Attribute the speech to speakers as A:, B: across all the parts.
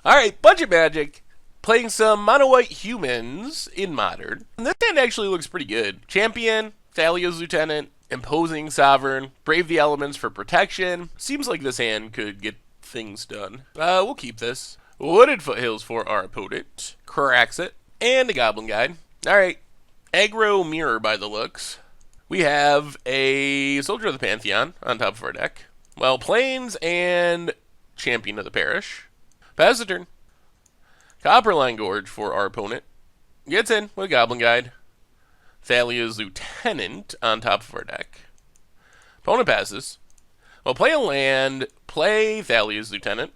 A: Alright, Budget Magic. Playing some mono white humans in Modern. And this hand actually looks pretty good. Champion, Thalia's Lieutenant, Imposing Sovereign, Brave the Elements for protection. Seems like this hand could get things done. We'll keep this. Wooded Foothills for our opponent. Cracks it. And a Goblin Guide. Alright. Aggro Mirror by the looks. We have a Soldier of the Pantheon on top of our deck. Well, Plains and Champion of the Parish. Pass the turn. Copperline Gorge for our opponent. Gets in with a Goblin Guide. Thalia's Lieutenant on top of our deck. Opponent passes. Well, play a land. Play Thalia's Lieutenant.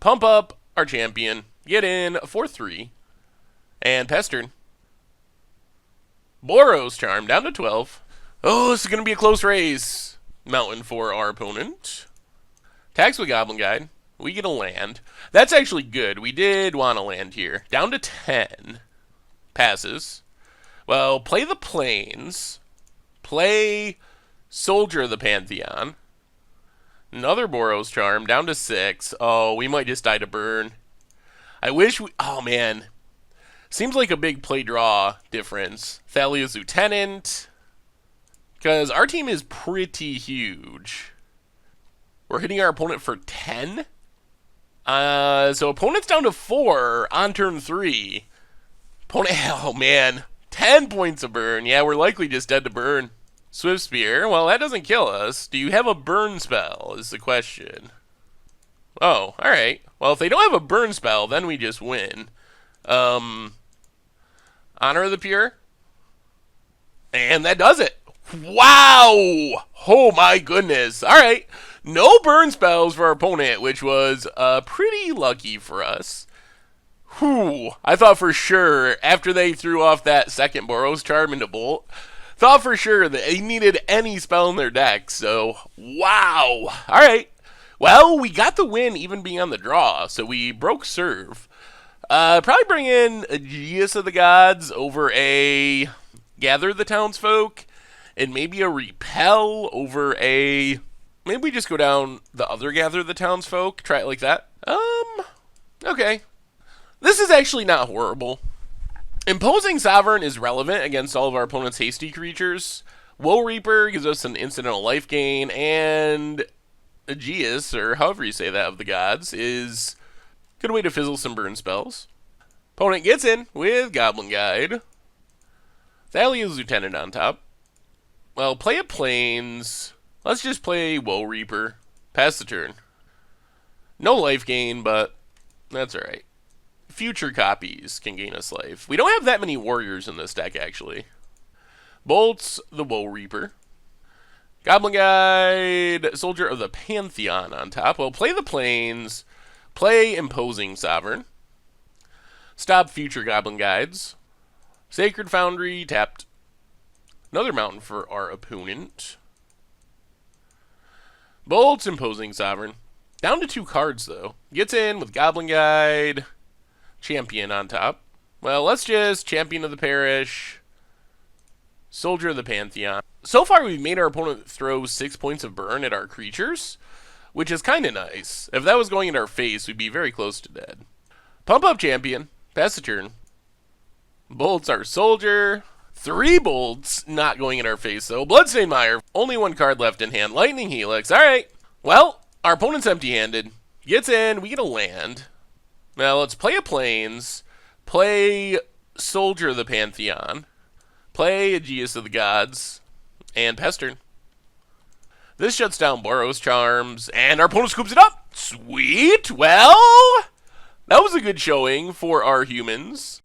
A: Pump up our champion. Get in 4-3. And pass turn. Boros Charm down to 12. Oh, this is going to be a close race. Mountain for our opponent. Attacks with Goblin Guide. We get a land. That's actually good. We did want a land here. Down to 10. Passes. Well, play the Plains. Play Soldier of the Pantheon. Another Boros Charm. Down to 6. Oh, we might just die to burn. I wish we... Oh, man. Seems like a big play-draw difference. Thalia's Lieutenant. Because our team is pretty huge. We're hitting our opponent for 10? So opponent's down to 4 on turn 3. Opponent, oh man, 10 points of burn. Yeah, we're likely just dead to burn. Swift Spear, well that doesn't kill us. Do you have a burn spell is the question. Oh, alright. Well, if they don't have a burn spell, then we just win. Honor of the Pure. And that does it. Wow! Oh my goodness. Alright. No burn spells for our opponent, which was pretty lucky for us. Whew. I thought for sure, after they threw off that second Boros Charm into Bolt, thought for sure that they needed any spell in their deck. So, wow. Alright. Well, we got the win even being on the draw, so we broke serve. Probably bring in Aegeus of the Gods over a Gather the Townsfolk, and maybe a Repel over a... Maybe we just go down the other Gather the Townsfolk. Try it like that. Okay. This is actually not horrible. Imposing Sovereign is relevant against all of our opponent's hasty creatures. Woe Reaper gives us an incidental life gain, and Aegeus, or however you say that of the gods, is a good way to fizzle some burn spells. Opponent gets in with Goblin Guide. Thalia's Lieutenant on top. Well, play a Plains... Let's just play Woe Reaper. Pass the turn. No life gain, but that's alright. Future copies can gain us life. We don't have that many warriors in this deck, actually. Bolts the Woe Reaper. Goblin Guide, Soldier of the Pantheon on top. Well, play the Plains. Play Imposing Sovereign. Stop future Goblin Guides. Sacred Foundry, tapped. Another mountain for our opponent. Bolts Imposing Sovereign. Down to 2 cards, though. Gets in with Goblin Guide. Champion on top. Well, let's just Champion of the Parish. Soldier of the Pantheon. So far, we've made our opponent throw 6 points of burn at our creatures, which is kind of nice. If that was going in our face, we'd be very close to dead. Pump up Champion. Pass the turn. Bolts our Soldier. 3 bolts, not going in our face though. Bloodstained Mire, only 1 card left in hand. Lightning Helix, alright. Well, our opponent's empty-handed. Gets in, we get a land. Now let's play a Plains. Play Soldier of the Pantheon. Play Aegeus of the Gods. And pass turn. This shuts down Boros Charms, and our opponent scoops it up. Sweet, well, that was a good showing for our humans.